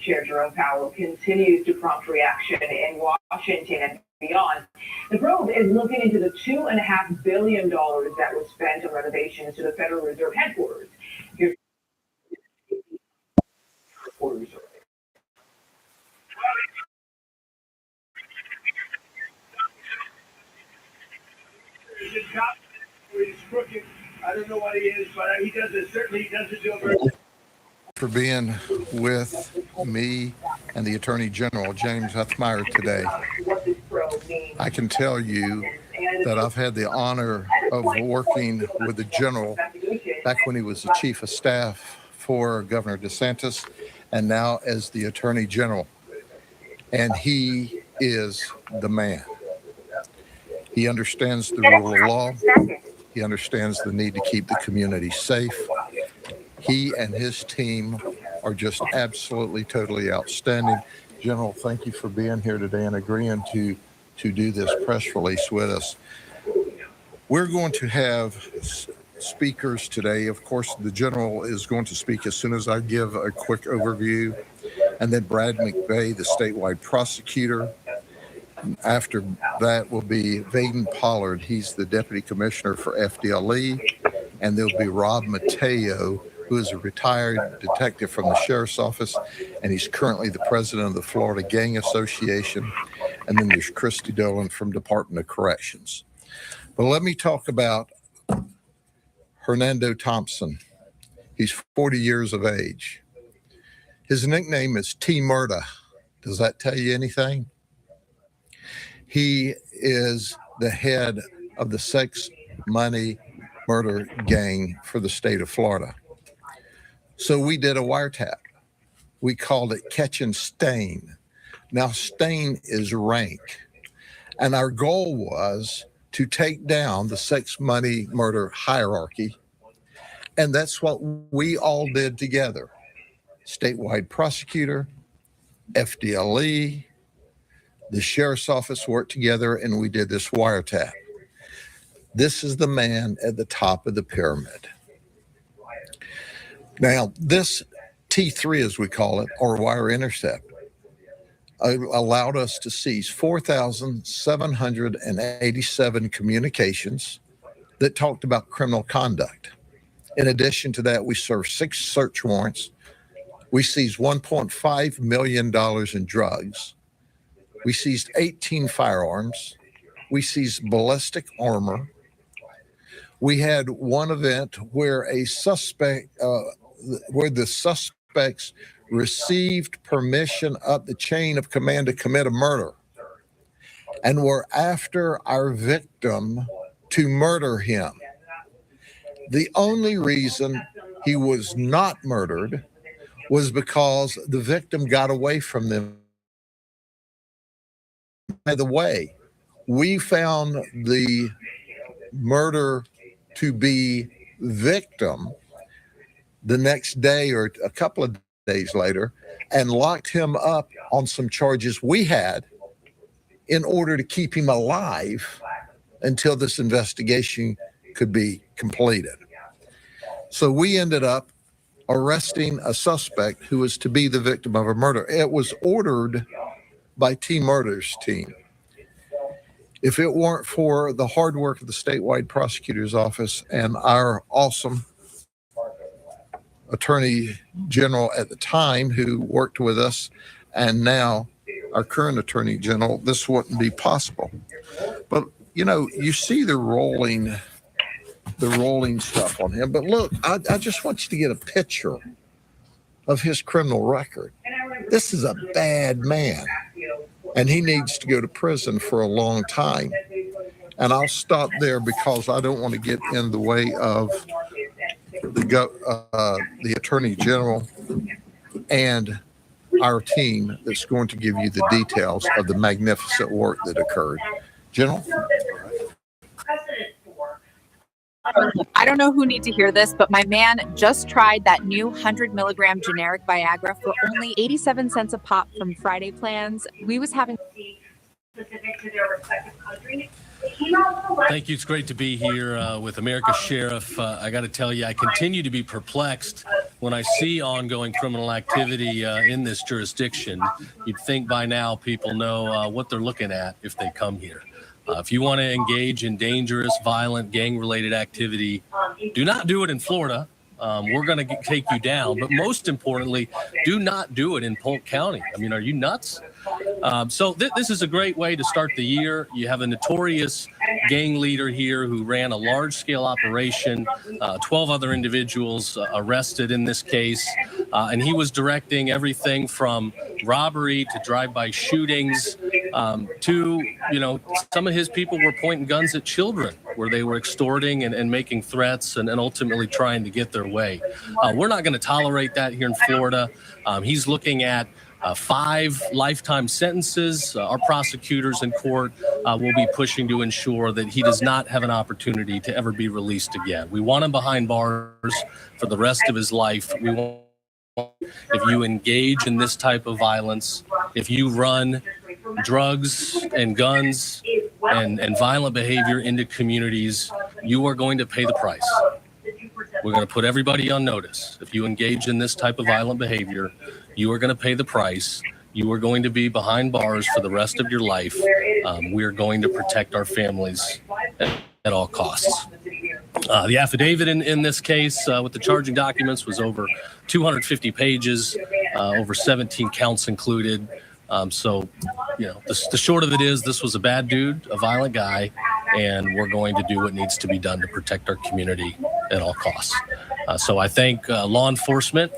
Chair Jerome Powell continues to prompt reaction in Washington and beyond. The probe is looking into the $2.5 billion that was spent on renovations to the Federal Reserve headquarters. Here's reporters. He's crooked. I don't know what he is, but he does it. Certainly, he doesn't do it very well. For being with me and the Attorney General, James Huffmeyer, today. I can tell you that I've had the honor of working with the General back when he was the Chief of Staff for Governor DeSantis and now as the Attorney General. And he is the man. He understands the rule of law. He understands the need to keep the community safe. He and his team are just absolutely, totally outstanding. General, thank you for being here today and agreeing to do this press release with us. We're going to have speakers today. Of course, the General is going to speak as soon as I give a quick overview. And then Brad McVeigh, the statewide prosecutor. After that will be Vaden Pollard. He's the Deputy Commissioner for FDLE. And there'll be Rob Mateo, who is a retired detective from the Sheriff's Office, and he's currently the president of the Florida Gang Association. And then there's Christy Dolan from Department of Corrections. But let me talk about Hernando Thompson. He's 40 years of age. His nickname is T-Murda. Does that tell you anything? He is the head of the sex, money, murder gang for the state of Florida. So we did a wiretap. We called it Catch and Stain. Now, stain is rank. And our goal was to take down the sex, money, murder hierarchy. And that's what we all did together. Statewide prosecutor, FDLE, the Sheriff's Office worked together, and we did this wiretap. This is the man at the top of the pyramid. Now, this T3, as we call it, or wire intercept, allowed us to seize 4,787 communications that talked about criminal conduct. In addition to that, we served 6 search warrants. We seized $1.5 million in drugs. We seized 18 firearms. We seized ballistic armor. We had one event where the suspects received permission up the chain of command to commit a murder and were after our victim to murder him. The only reason he was not murdered was because the victim got away from them. By the way, we found the murder to be victim the next day or a couple of days later and locked him up on some charges we had in order to keep him alive until this investigation could be completed. So we ended up arresting a suspect who was to be the victim of a murder. It was ordered by T-Murda's team. If it weren't for the hard work of the statewide prosecutor's office and our awesome Attorney General at the time who worked with us, and now our current Attorney General, this wouldn't be possible. But, you know, you see the rolling stuff on him. But look, I just want you to get a picture of his criminal record. This is a bad man, and he needs to go to prison for a long time. And I'll stop there because I don't want to get in the way of the Attorney General and our team that's going to give you the details of the magnificent work that occurred. General? I don't know who needs to hear this, but my man just tried that new 100 milligram generic Viagra for only 87 cents a pop from Friday Plans. We was having specific to their respective countries. Thank you. It's great to be here with America's Sheriff. I got to tell you, I continue to be perplexed when I see ongoing criminal activity in this jurisdiction. You'd think by now people know what they're looking at if they come here. If you want to engage in dangerous, violent, gang-related activity, do not do it in Florida. We're going to take you down. But most importantly, do not do it in Polk County. I mean, are you nuts? So this is a great way to start the year. You have a notorious gang leader here who ran a large-scale operation, 12 other individuals arrested in this case, and he was directing everything from robbery to drive-by shootings to, some of his people were pointing guns at children where they were extorting and making threats and ultimately trying to get their way. We're not going to tolerate that here in Florida. He's looking at 5 lifetime sentences. Our prosecutors in court will be pushing to ensure that he does not have an opportunity to ever be released again. We want him behind bars for the rest of his life. We want, if you engage in this type of violence, if you run drugs and guns and violent behavior into communities, you are going to pay the price. We're going to put everybody on notice. If you engage in this type of violent behavior, you are going to pay the price. You are going to be behind bars for the rest of your life. We are going to protect our families at all costs. The affidavit in this case with the charging documents was over 250 pages, over 17 counts included. So, the short of it is this was a bad dude, a violent guy, and we're going to do what needs to be done to protect our community at all costs. So I thank law enforcement.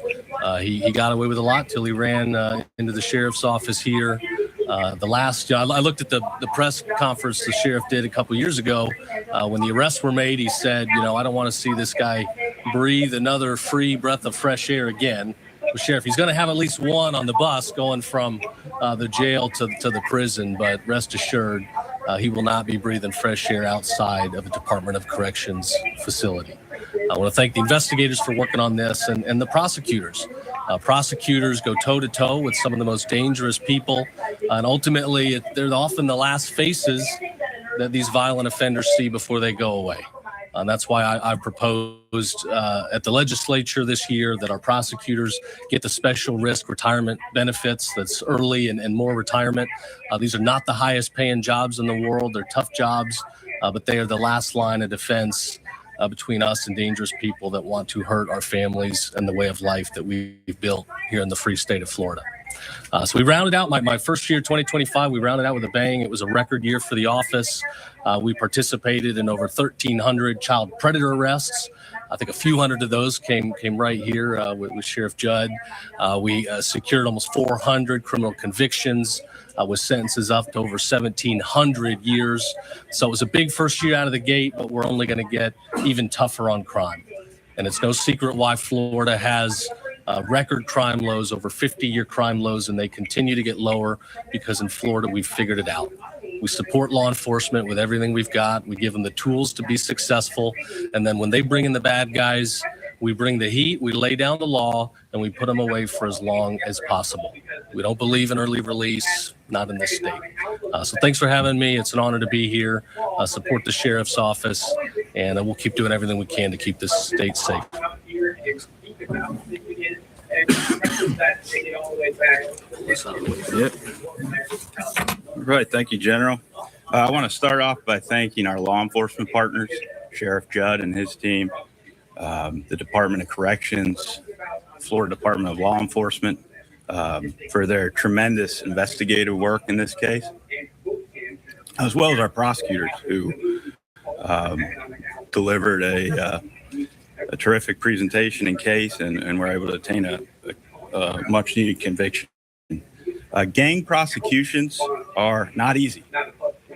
He got away with a lot till he ran into the sheriff's office here. I looked at the press conference the sheriff did a couple years ago. When the arrests were made, he said, I don't want to see this guy breathe another free breath of fresh air again. Well, Sheriff, he's going to have at least one on the bus going from the jail to the prison, but rest assured, he will not be breathing fresh air outside of a Department of Corrections facility. I want to thank the investigators for working on this and the prosecutors. Prosecutors go toe-to-toe with some of the most dangerous people, and ultimately, they're often the last faces that these violent offenders see before they go away. That's why I proposed at the legislature this year that our prosecutors get the special risk retirement benefits. That's early and more retirement. These are not the highest paying jobs in the world. They're tough jobs, but they are the last line of defense between us and dangerous people that want to hurt our families and the way of life that we've built here in the free state of Florida. So we rounded out my first year, 2025. We rounded out with a bang. It was a record year for the office. We participated in over 1,300 child predator arrests. I think a few hundred of those came right here with Sheriff Judd. We secured almost 400 criminal convictions with sentences up to over 1,700 years. So it was a big first year out of the gate, but we're only going to get even tougher on crime. And it's no secret why Florida has record crime lows, over 50-year crime lows, and they continue to get lower because in Florida, we've figured it out. We support law enforcement with everything we've got. We give them the tools to be successful. And then when they bring in the bad guys, we bring the heat, we lay down the law, and we put them away for as long as possible. We don't believe in early release, not in this state. So thanks for having me. It's an honor to be here. Support the sheriff's office, and we'll keep doing everything we can to keep this state safe. Yep. Right. Thank you, General. I want to start off by thanking our law enforcement partners, Sheriff Judd and his team, the Department of Corrections, Florida Department of Law Enforcement, for their tremendous investigative work in this case, as well as our prosecutors who delivered a terrific presentation and case and were able to attain a much needed conviction. Gang prosecutions are not easy.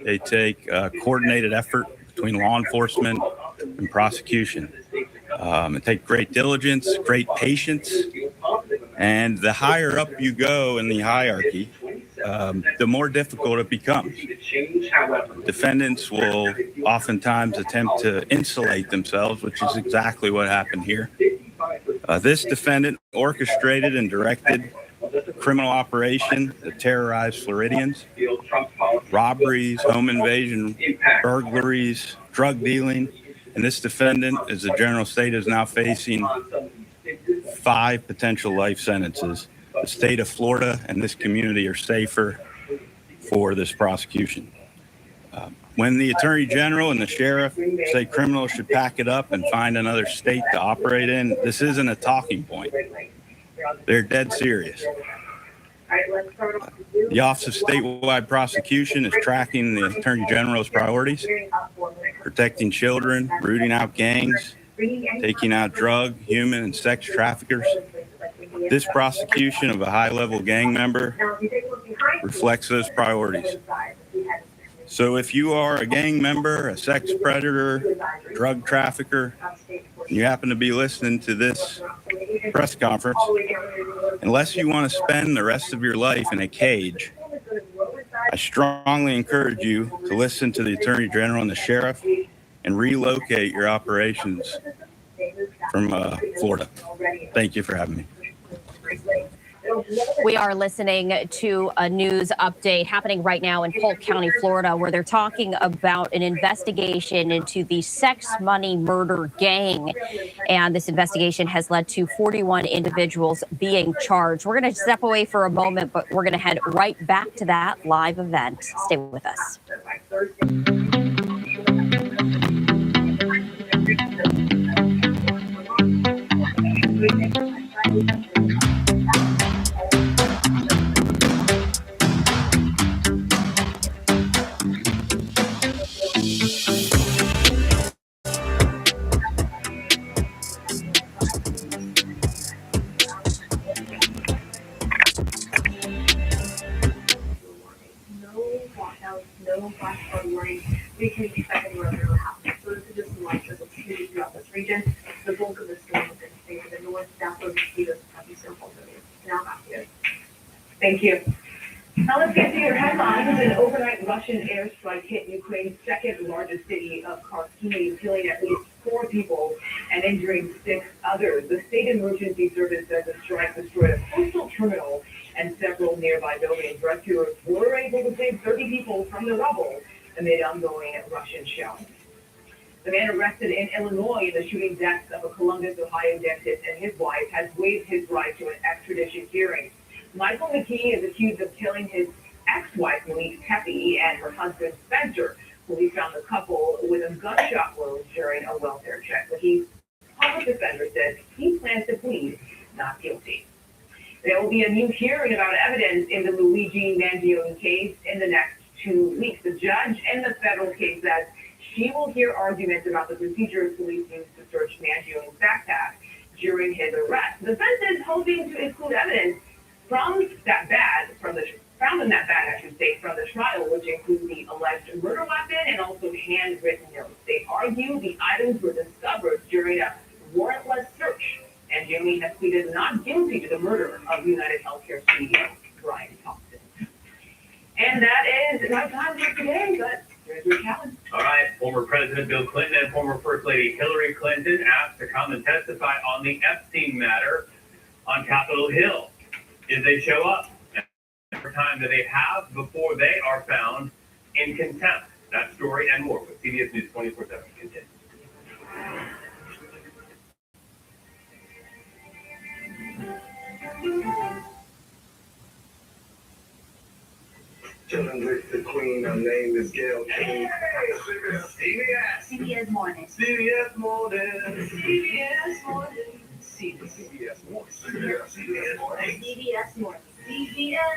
They take coordinated effort between law enforcement and prosecution. It takes great diligence, great patience, and the higher up you go in the hierarchy, the more difficult it becomes. Defendants will oftentimes attempt to insulate themselves, which is exactly what happened here. This defendant orchestrated and directed a criminal operation that terrorized Floridians. robberies, home invasion, burglaries, drug dealing. And this defendant, as the general state, is now facing 5 potential life sentences. The state of Florida and this community are safer for this prosecution. When the attorney general and the sheriff say criminals should pack it up and find another state to operate in, this isn't a talking point. They're dead serious. The Office of Statewide Prosecution is tracking the Attorney General's priorities, protecting children, rooting out gangs, taking out drug, human, and sex traffickers. This prosecution of a high-level gang member reflects those priorities. So if you are a gang member, a sex predator, drug trafficker, and you happen to be listening to this press conference, unless you want to spend the rest of your life in a cage, I strongly encourage you to listen to the Attorney General and the Sheriff and relocate your operations from Florida. Thank you for having me. We are listening to a news update happening right now in Polk County, Florida, where they're talking about an investigation into the sex money murder gang. And this investigation has led to 41 individuals being charged. We're going to step away for a moment, but we're going to head right back to that live event. Stay with us. No flash flood warning. We can expect anywhere near the house. So this is just the line as it's throughout this region. The bulk of the storm is going to stay to the north. That's where we see this heavy snowfall moving. Now back to you. Thank you. Now let's get to your headlines. An overnight Russian airstrike hit Ukraine's second largest city of Kharkiv, killing at least 4 people and injuring 6 others. The state emergency service says the strike destroyed a postal terminal and several nearby buildings. Rescuers were able to save 30 people from the rubble amid ongoing Russian shells. The man arrested in Illinois in the shooting deaths of a Columbus, Ohio dentist and his wife has waived his right to an extradition hearing. Michael McKee is accused of killing his ex-wife, Monique Pepe, and her husband, Spencer. Police found the couple with a gunshot wound during a welfare check. McKee's public defender said he plans to plead not guilty. There will be a new hearing about evidence in the Luigi Mangione case in the next 2 weeks. The judge in the federal case says she will hear arguments about the procedures police used to search Mangione's backpack during his arrest. The defense is hoping to include evidence found in that bag, I should say, from the trial, which includes the alleged murder weapon and also handwritten notes. They argue the items were discovered during a warrantless search. And Jamie has pleaded not guilty to the murder of United Healthcare CEO Brian Thompson. And that is my time for today, but here's your challenge. All right, former President Bill Clinton and former First Lady Hillary Clinton asked to come and testify on the Epstein matter on Capitol Hill. Did they show up? And the time that they have before they are found in contempt. That story and more with CBS News 24/7 continues. Chilling with the queen, her name is Gail King. CBS Morning. CBS Morning. CBS Morning. CBS Morning. CBS Morning. CBS Morning. CBS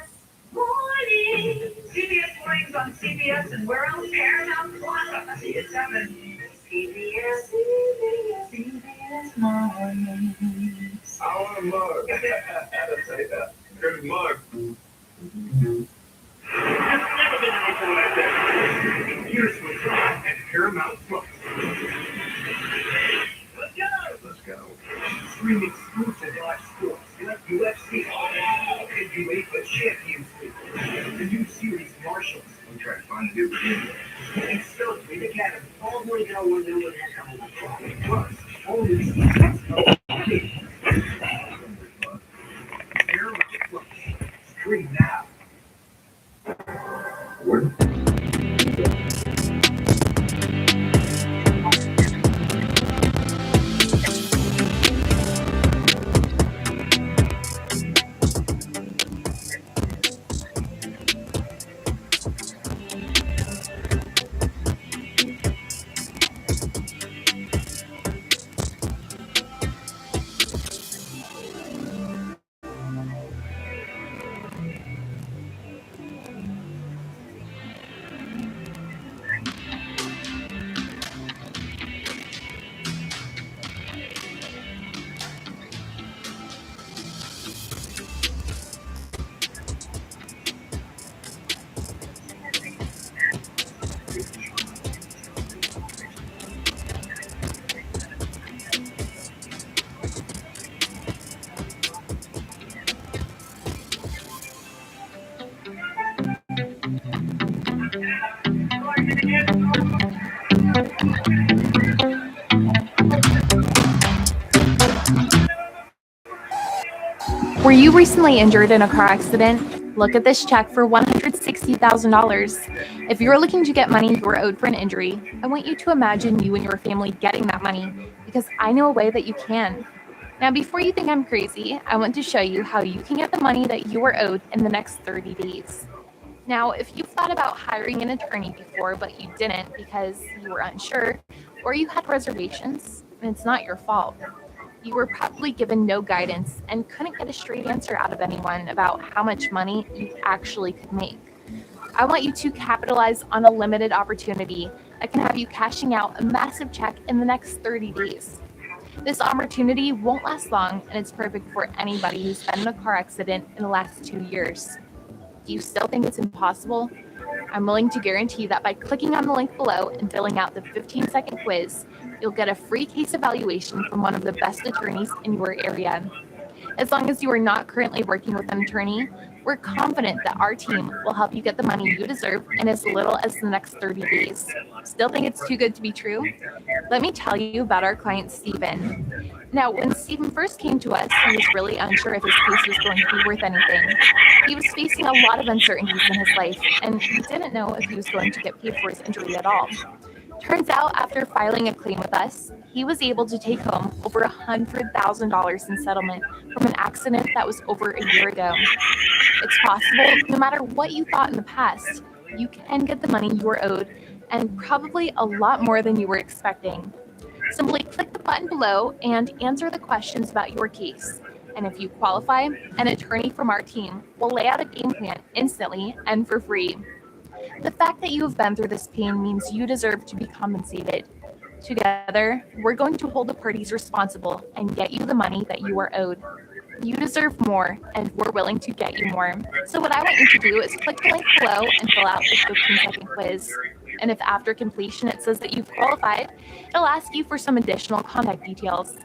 Morning. CBS Mornings on CBS and where else? Paramount Plus. CBS 7. CBS Morning. Our mug. I'll say that. Good mug. Never been anything like that. Here's what's on at Paramount Plus. Let's go. Let's go. Stream exclusive live sports like UFC, heavyweight but Champions League, the new series Marshals. I'm trying to find a new game. And still the Academy. All the way down where no one has come over. Plus, all new seasons of King. Paramount Plus. Stream now. Were you recently injured in a car accident? Look at this check for $160,000. If you're looking to get money you were owed for an injury, I want you to imagine you and your family getting that money, because I know a way that you can. Now, before you think I'm crazy, I want to show you how you can get the money that you were owed in the next 30 days. Now, if you've thought about hiring an attorney before, but you didn't because you were unsure, or you had reservations, and it's not your fault. You were probably given no guidance and couldn't get a straight answer out of anyone about how much money you actually could make. I want you to capitalize on a limited opportunity that can have you cashing out a massive check in the next 30 days. This opportunity won't last long, and it's perfect for anybody who's been in a car accident in the last 2 years. Do you still think it's impossible? I'm willing to guarantee that by clicking on the link below and filling out the 15-second quiz, you'll get a free case evaluation from one of the best attorneys in your area. As long as you are not currently working with an attorney, we're confident that our team will help you get the money you deserve in as little as the next 30 days. Still think it's too good to be true? Let me tell you about our client, Stephen. Now, when Stephen first came to us, he was really unsure if his case was going to be worth anything. He was facing a lot of uncertainties in his life, and he didn't know if he was going to get paid for his injury at all. Turns out, after filing a claim with us, he was able to take home over $100,000 in settlement from an accident that was over a year ago. It's possible, no matter what you thought in the past, you can get the money you were owed, and probably a lot more than you were expecting. Simply click the button below and answer the questions about your case. And if you qualify, an attorney from our team will lay out a game plan instantly and for free. The fact that you have been through this pain means you deserve to be compensated. Together, we're going to hold the parties responsible and get you the money that you are owed. You deserve more, and we're willing to get you more. So what I want you to do is click the link below and fill out the 15-second quiz. And if after completion it says that you've qualified, it'll ask you for some additional contact details.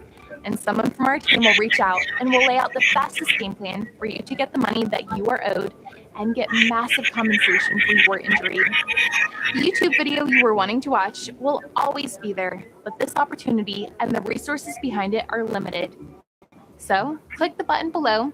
And someone from our team will reach out and will lay out the fastest game plan for you to get the money that you are owed and get massive compensation for your injury. The YouTube video you were wanting to watch will always be there, but this opportunity and the resources behind it are limited. So, click the button below.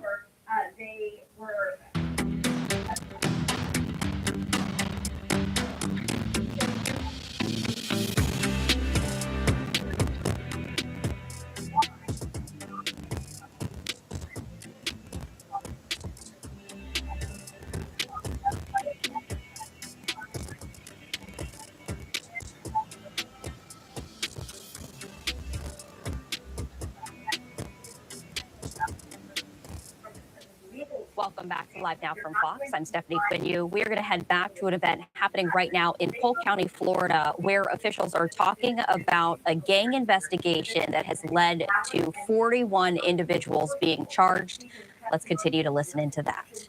Welcome back to Live Now from Fox. I'm Stephanie Quinn. We're going to head back to an event happening right now in Polk County, Florida, where officials are talking about a gang investigation that has led to 41 individuals being charged. Let's continue to listen into that.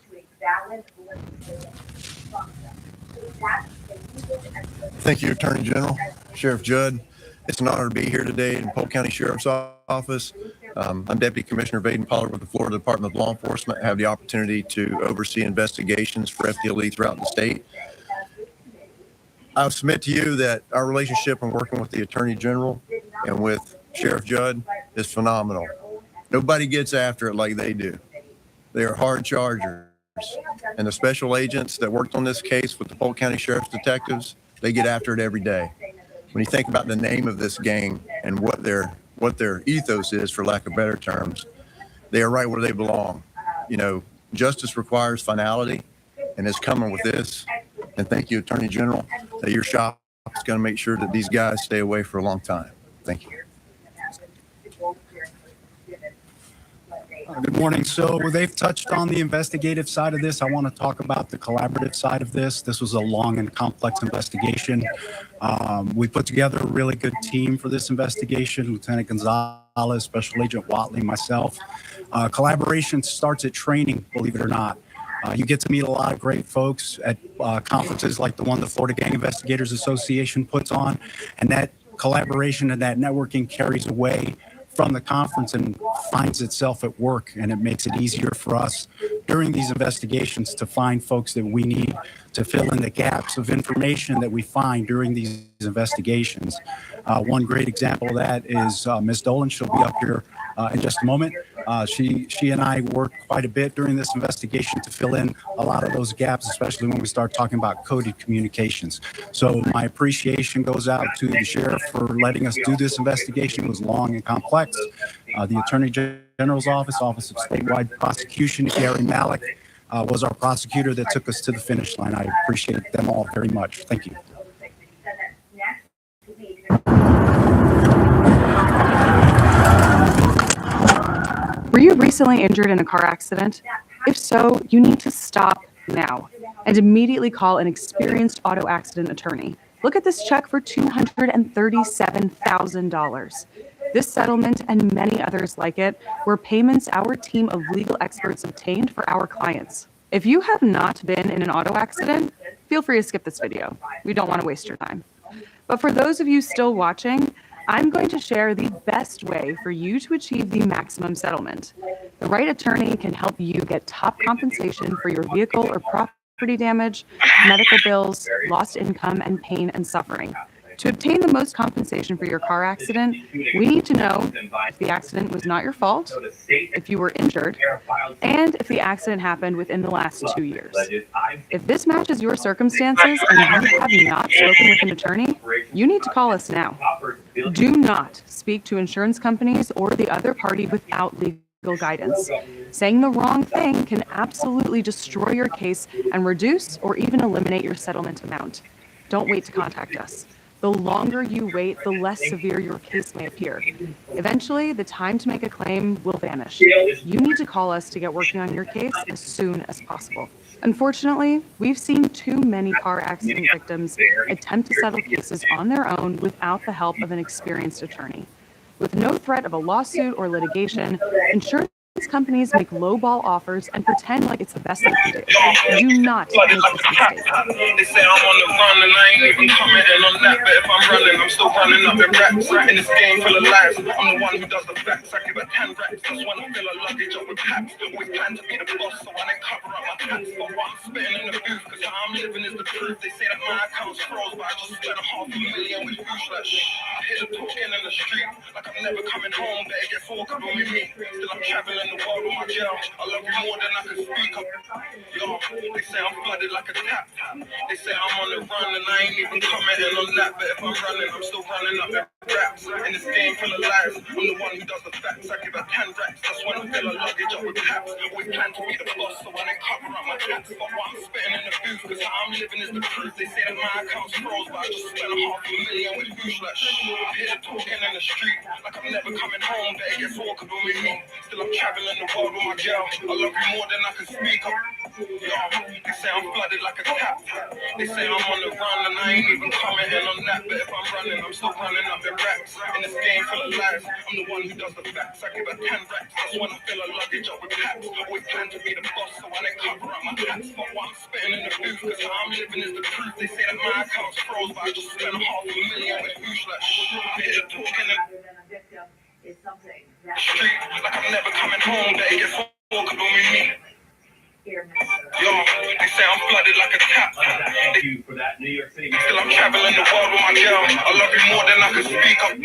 Thank you, Attorney General, Sheriff Judd. It's an honor to be here today in Polk County Sheriff's Office. I'm Deputy Commissioner Vaden Pollard with the Florida Department of Law Enforcement. I have the opportunity to oversee investigations for FDLE throughout the state. I'll submit to you that our relationship in working with the Attorney General and with Sheriff Judd is phenomenal. Nobody gets after it like they do. They are hard chargers. And the special agents that worked on this case with the Polk County Sheriff's detectives, they get after it every day. When you think about the name of this gang and what their ethos is, for lack of better terms, they are right where they belong. You know, justice requires finality, and it's coming with this. And thank you, Attorney General, that your shop is going to make sure that these guys stay away for a long time. Thank you. Good morning. So they've touched on the investigative side of this. I want to talk about the collaborative side of this. This was a long and complex investigation. We put together a really good team for this investigation. Lieutenant Gonzalez, Special Agent Watley, myself. Collaboration starts at training, believe it or not. You get to meet a lot of great folks at conferences like the one the Florida Gang Investigators Association puts on, and that collaboration and that networking carries away from the conference and finds itself at work, and it makes it easier for us during these investigations to find folks that we need to fill in the gaps of information that we find during these investigations. One great example of that is Ms. Dolan. She'll be up here in just a moment. She and I worked quite a bit during this investigation to fill in a lot of those gaps, especially when we start talking about coded communications. So my appreciation goes out to the sheriff for letting us do this investigation. It was long and complex. The Attorney General's Office of Statewide Prosecution, Gary Malik, was our prosecutor that took us to the finish line. I appreciate them all very much. Thank you. Were you recently injured in a car accident? If so, you need to stop now and immediately call an experienced auto accident attorney. Look at this check for $237,000. This settlement and many others like it were payments our team of legal experts obtained for our clients. If you have not been in an auto accident, feel free to skip this video. We don't want to waste your time. But for those of you still watching, I'm going to share the best way for you to achieve the maximum settlement. The right attorney can help you get top compensation for your vehicle or property damage, medical bills, lost income, and pain and suffering. To obtain the most compensation for your car accident, we need to know if the accident was not your fault, if you were injured, and if the accident happened within the last 2 years. If this matches your circumstances and you have not spoken with an attorney, you need to call us now. Do not speak to insurance companies or the other party without legal guidance. Saying the wrong thing can absolutely destroy your case and reduce or even eliminate your settlement amount. Don't wait to contact us. The longer you wait, the less severe your case may appear. Eventually, the time to make a claim will vanish. You need to call us to get working on your case as soon as possible. Unfortunately, we've seen too many car accident victims attempt to settle cases on their own without the help of an experienced attorney. With no threat of a lawsuit or litigation, insurance companies make lowball offers and pretend like it's the best they can do. Do not make this mistake. They say I'm on the run and I ain't even commenting on that, but if I'm running, I'm still running up in raps. In this game full of lies, I'm the one who does the facts. I give it 10 raps, just when I fill a luggage up with caps. Always plan to be the boss, so I didn't cover up my tracks. But what I'm spitting in the booth, cause how I'm living is the truth. They say that my account's froze, but I just spent $500,000 with who's like I hear the talking in the street, like I'm never coming home. Better get focused on me. Still I'm traveling the world with my girl. I love you more than I can speak up. Yo, they say I'm flooded like a tap. They say I'm on the run and I ain't even commenting on that. But if I'm running, I'm still running up in raps. In this game full of lies, I'm the one who does the facts. I give her 10 raps, that's when I fill a luggage up with caps. Always plan to be the boss, so I didn't cover up my tracks. But what I'm spitting in the booth, cause how I'm living is the truth. They say that my account's froze, but I just spent $500,000 with who's like I hear the talking in the street, like I'm never coming home. Better get focused on me. Still I'm traveling the world with my girl. I love you more than I can speak up. Yo, they say I'm flooded like a tap. They say I'm on the run and I ain't even commenting on that. But if I'm running, I'm still running up in raps. In this game full of lies, I'm the one who does the facts. I give her 10 raps, that's when I fill a luggage up with caps. Always plan to be the boss, so I didn't cover up my tracks. But what I'm spitting in the booth, cause how I'm living is the truth. They say that my account's froze, but I just spent $500,000 with who's like I hear the talking in the street, like I'm never coming home. Better get focused on me. Yo, they say I'm flooded like a tap. Thank you for that, New York City. Still I'm traveling the world with my girl. I love you more than I can speak up.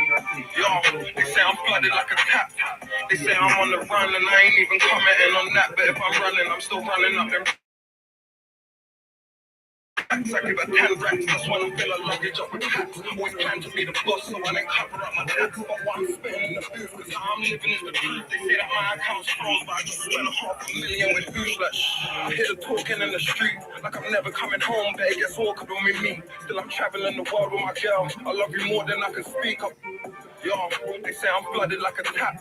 Yo, they say I'm flooded like a tap. They say I'm on the run and I ain't even commenting on that. But if I'm running, I'm still running up in racks. I give her 10 racks. That's when I fill her luggage up with packs. Always plan to be the boss, so I didn't cover up my tax. But what I'm spitting in the booth, cause how I'm living is the truth. They say that my account's froze, but I just spent $500,000 with booze. Like, I hear the talking in the street, like I'm never coming home. Better get walkable with me. Still, I'm traveling the world with my girl. I love you more than I can speak. Yo, they say I'm flooded like a tap.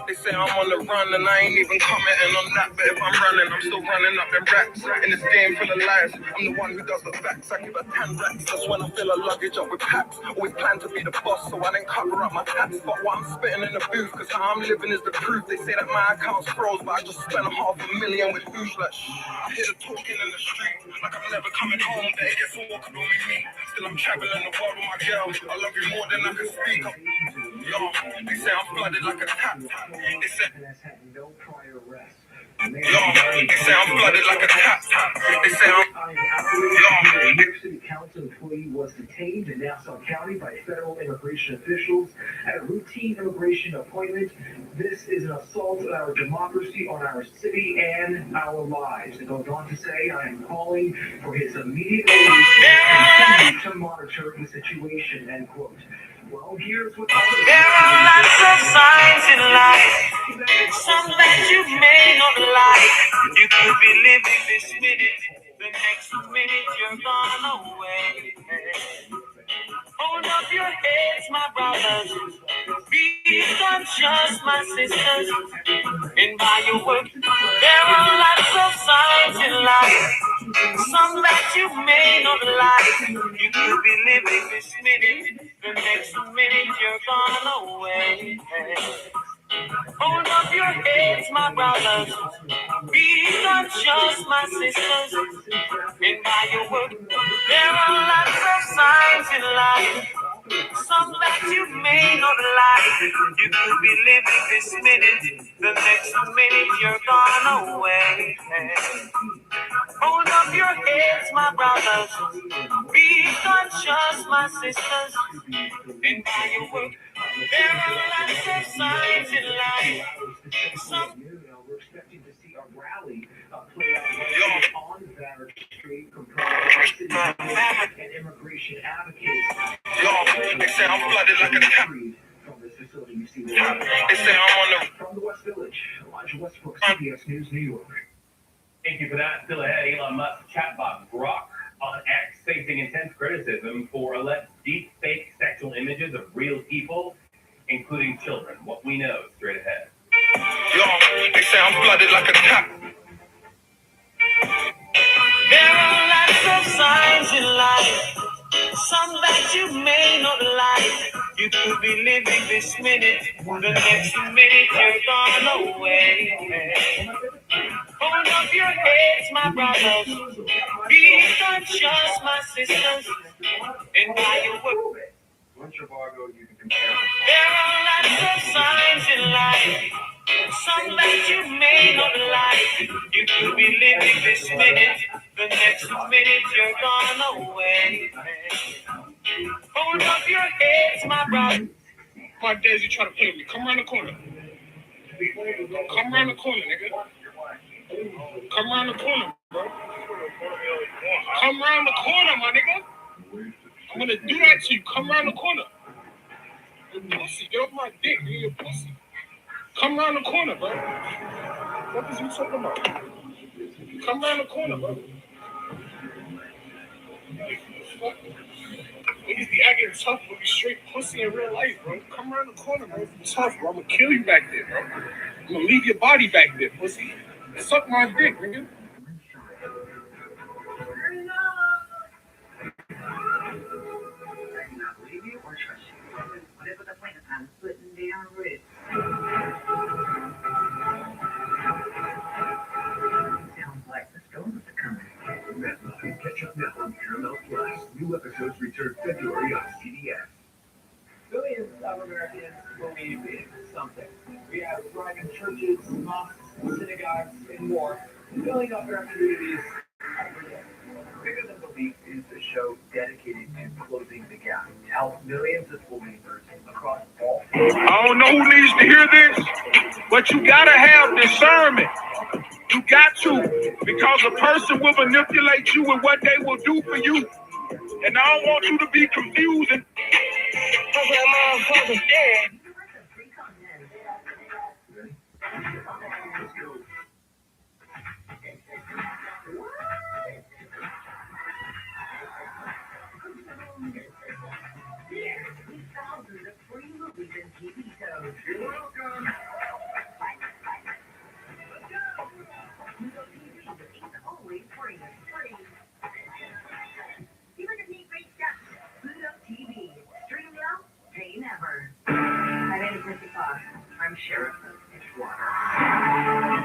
They say I'm on the run and I ain't even commenting on that. But if I'm running, I'm still running up them racks. In this game full of lies, I'm the one who does the facts. I give her 10 racks, that's when I fill her luggage up with packs. Always plan to be the boss, so I didn't cover up my tax. But what I'm spitting in the booth, cause how I'm living is the proof. They say that my account's froze, but I just spent $500,000 with booze. Like, I hear the talking in the street, like I'm never coming home. They get walkable with me. Still, I'm traveling the world with my girl. I love you more than I can speak. Yo, they say I'm flooded like a tap. They say, yo, they say I'm flooded like a tap. They say A New York City Council employee was detained in Nassau County by federal immigration officials at a routine immigration appointment. This is an assault on our democracy, on our city, and our lives. It goes on to say, I am calling for his immediate release and continue to monitor the situation, end quote. Well, here's what there are lots of signs in life, some that you may not like. You could be living this minute, the next minute you're gone away. Hold up your heads, my brothers, be conscious, my sisters, and by your work. There are lots of signs in life, some that you may not like. You could be living this minute, the next minute you're gone away. Hold up your heads, my brothers, be conscious, my sisters, and by your work. There are lots of signs in life, some that you may not like. You could be living this minute, the next minute you're gone away. Hold up your heads, my brothers, be conscious, my sisters, and by your work. There are lots of signs in life. We're expecting to see a rally play out on Banner Street, comprised of city and immigration advocates. yo, they say I'm flooded like a tap. From this facility, you see They say I'm on from the West Village, Elijah Westbrook, CBS News, New York. Thank you for that. Still ahead, Elon Musk's chatbot Grok on X facing intense criticism for alleged deep fake sexual images of real people, including children. What we know straight ahead. yo, they say I'm flooded like a tap. There are lots of signs in life, some that you may not like. You could be living this minute, the next minute you're gone away. Hold up your heads, my brothers, be conscious, my sisters, and by your work. There are lots of signs in life, some that you may not like. You could be living this minute, the next minute you're gone away. Hold up your heads, my brother. My days, you try to play with me. Come around the corner. Come around the corner, nigga. Come around the corner, bro. Come around the corner, my nigga. I'm gonna do that to you. Come around the corner. You pussy, get off my dick, nigga. You pussy. Come around the corner, bro. What is you talking about? Come around the corner, bro. Niggas be acting tough, but be straight pussy in real life, bro. Come around the corner, bro. If you tough, bro. I'm gonna kill you back there, bro. I'm gonna leave your body back there, pussy. Suck my dick, nigga. Catch up now on Paramount Plus. New episodes return February on CBS. Billions of Americans believe in something. We have thriving churches, mosques, synagogues, and more filling up our communities every day. Bigger Than Belief is the show dedicated to closing the gap to help millions of believers across all. I don't know who needs to hear this, but you gotta have discernment. You got to, because a person will manipulate you with what they will do for you. And I don't want you to be confused. My name is Missy Fox. I'm sheriff of Edgewater.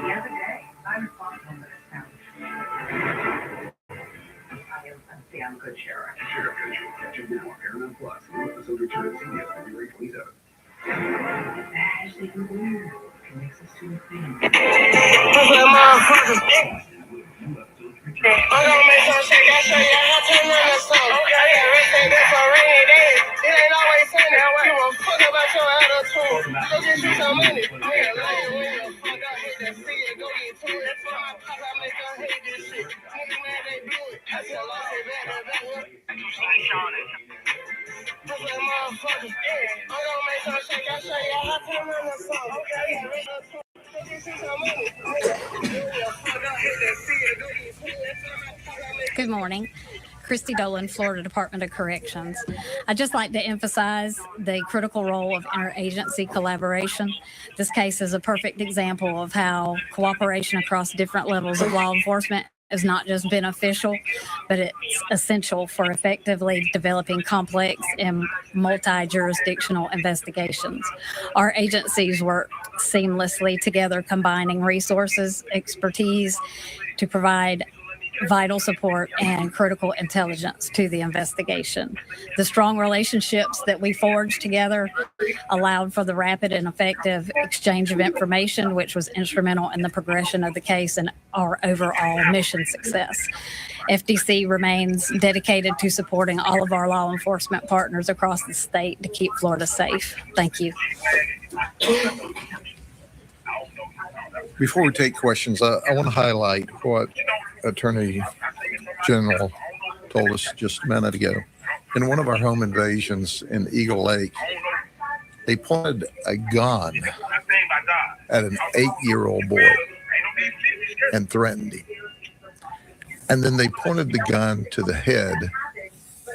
The other day, I'm responsible for this town. I'm a good sheriff. Sheriff Central, catching now on Paramount Plus. New episode returns CBS February 27th. Ashley, you weird. Connects us to a thing. I'm gonna make some shake. I'll show you how to run a song. I got rich and that's for rainy days. It ain't always sunny. You won't fuck about your attitude. Go get you some money. Nigga, like when you fuck up, hit that see it, go get to it. That's why my pop, I make her hate this shit. Nigga, man, they do it. I tell her, say that. You snitch on it. I'm gonna make some shake. I'll show you how to run a song. Good morning. Christy Dolan, Florida Department of Corrections. I'd just like to emphasize the critical role of interagency collaboration. This case is a perfect example of how cooperation across different levels of law enforcement is not just beneficial, but it's essential for effectively developing complex and multi-jurisdictional investigations. Our agencies work seamlessly together, combining resources, expertise to provide vital support and critical intelligence to the investigation. The strong relationships that we forged together allowed for the rapid and effective exchange of information, which was instrumental in the progression of the case and our overall mission success. FDC remains dedicated to supporting all of our law enforcement partners across the state to keep Florida safe. Thank you. Before we take questions, I want to highlight what Attorney General told us just a minute ago. In one of our home invasions in Eagle Lake, they pointed a gun at an 8-year-old boy and threatened him. And then they pointed the gun to the head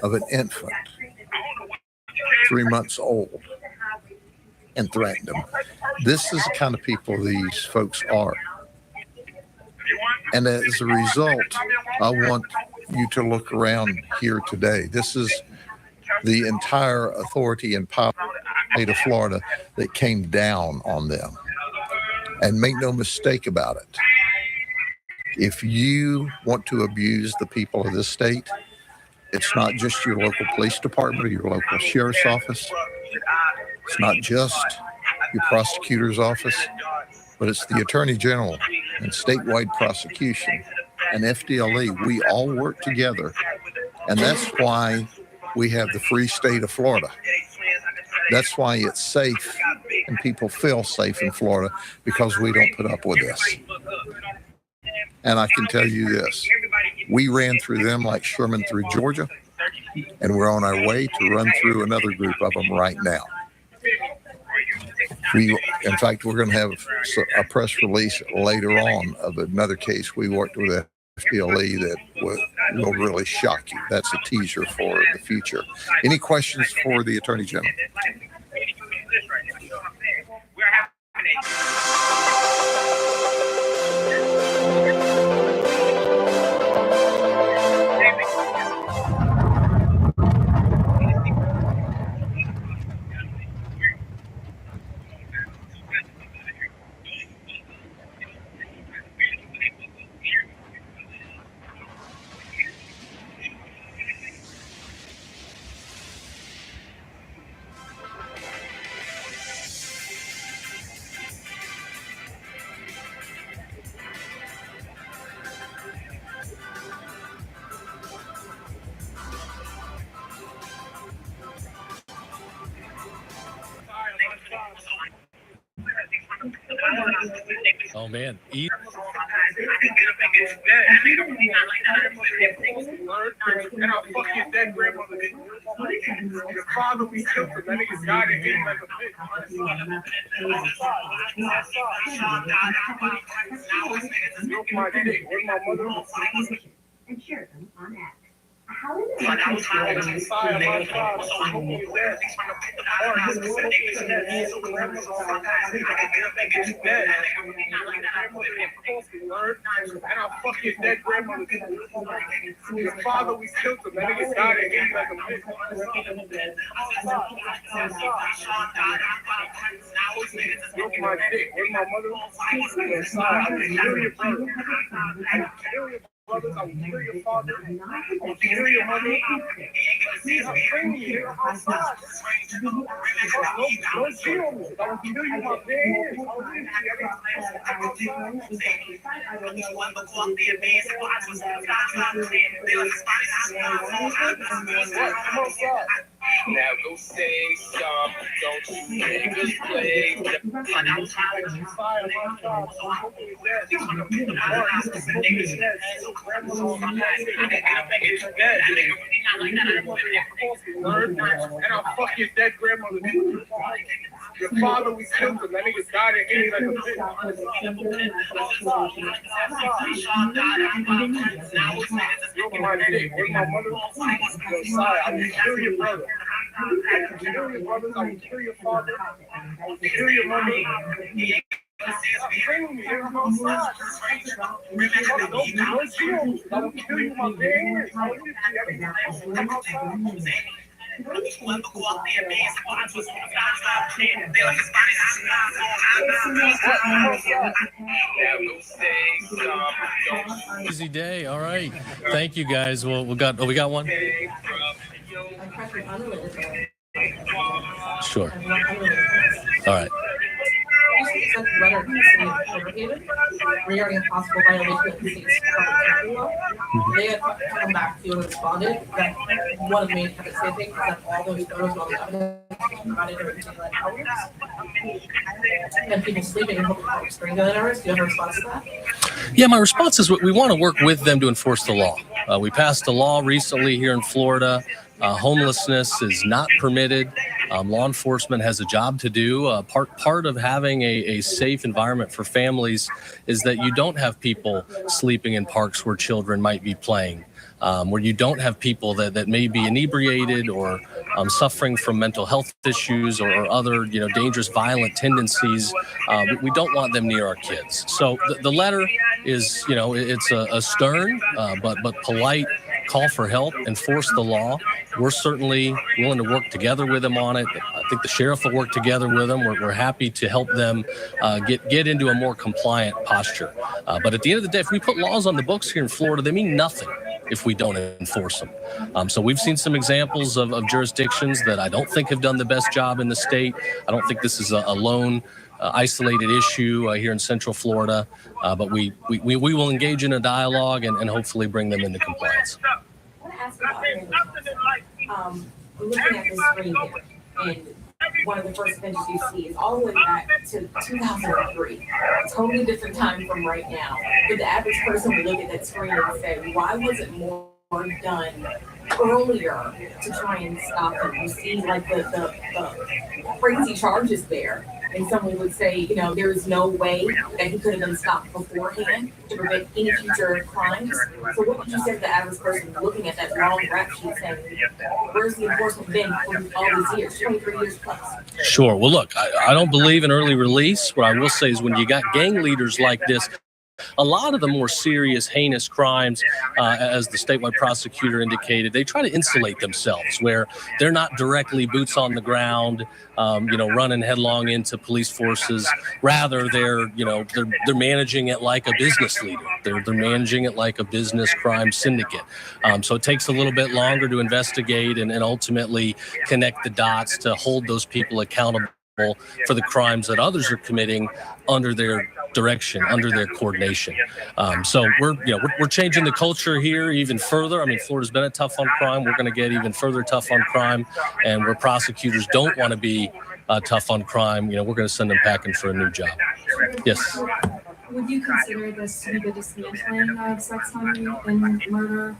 of an infant, 3 months old, and threatened him. This is the kind of people these folks are. And as a result, I want you to look around here today. This is the entire authority and power of the state of Florida that came down on them. And make no mistake about it. If you want to abuse the people of this state, it's not just your local police department or your local sheriff's office. It's not just your prosecutor's office, but it's the Attorney General and statewide prosecution and FDLE. We all work together, and that's why we have the free state of Florida. That's why it's safe and people feel safe in Florida, because we don't put up with this. And I can tell you this, we ran through them like Sherman through Georgia, and we're on our way to run through another group of them right now. In fact, we're going to have a press release later on of another case we worked with FDLE that will really shock you. That's a teaser for the future. Any questions for the Attorney General? Oh man, And I'll fuck your dead grandmother. Your father we killed him. That nigga died and ate like a bitch. Milk my dick. Where's my mother? And share them on X. How did it work? And I'll fuck your dead grandmother. Your father we killed him. That nigga died and ate like a bitch. Milk my dick. Where's my mother? I will kill your brother. I will kill your brothers, I will kill your father, I will kill your mother. I'm bringing you here outside. Don't cheat on me. I will kill you, my man. Now go say something, don't you niggas play. And I'll fuck your dead grandmother. Your father we killed him. That nigga died and ate like a bitch. Look at my dick. Where's my mother? Yo, sorry, I will kill your brother. I will kill your brothers. I will kill your father. I will kill your mother. Bring me here outside. Don't cheat on me. I will kill you, my man. Come outside. Easy day. All right. Thank you guys. Well, we got one. Sure. All right. Regarding a possible violation of the state's public law. They had come back to you and responded that one of the main habits they think is that all those photos and all the evidence provided during daylight hours and people sleeping in public parks during daylight hours. Do you have a response to that? Yeah, my response is we want to work with them to enforce the law. We passed a law recently here in Florida. Homelessness is not permitted. Law enforcement has a job to do. Part of having a safe environment for families is that you don't have people sleeping in parks where children might be playing, where you don't have people that may be inebriated or suffering from mental health issues or other dangerous violent tendencies. We don't want them near our kids. So the letter is it's a stern but polite call for help, enforce the law. We're certainly willing to work together with them on it. I think the sheriff will work together with them. We're happy to help them get into a more compliant posture. But at the end of the day, if we put laws on the books here in Florida, they mean nothing if we don't enforce them. So we've seen some examples of jurisdictions that I don't think have done the best job in the state. I don't think this is a lone isolated issue here in Central Florida, but we will engage in a dialogue and hopefully bring them into compliance. I want to ask about looking at this screen here, and one of the first images you see is all the way back to 2003. A totally different time from right now. But the average person would look at that screen and say, why wasn't more done earlier to try and stop him? You see like the crazy charges there. And someone would say, there is no way that he could have been stopped beforehand to prevent any future crimes. So what would you say to the average person looking at that long rap sheet saying, where's the enforcement been for all these years, 23 years plus? Sure. Well, look, I don't believe in early release. What I will say is when you got gang leaders like this, a lot of the more serious, heinous crimes, as the statewide prosecutor indicated, they try to insulate themselves where they're not directly boots on the ground, running headlong into police forces. Rather, they're managing it like a business leader. They're managing it like a business crime syndicate. So it takes a little bit longer to investigate and ultimately connect the dots to hold those people accountable for the crimes that others are committing under their direction, under their coordination. So we're changing the culture here even further. I mean, Florida's been a tough on crime. We're going to get even further tough on crime. And where prosecutors don't want to be tough on crime, we're going to send them packing for a new job. Yes. When would you consider this to be the dismantling of sex, money, and murder,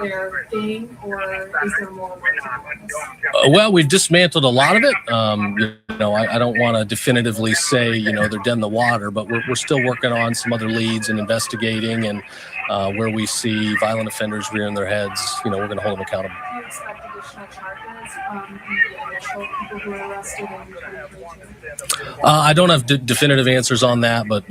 their gang, or is there more work to do on this? Well, we've dismantled a lot of it. I don't want to definitively say, they're dead in the water, but we're still working on some other leads and investigating. And where we see violent offenders rearing their heads, we're going to hold them accountable. Do you expect additional charges from the initial people who were arrested in 2022? I don't have definitive answers on that, but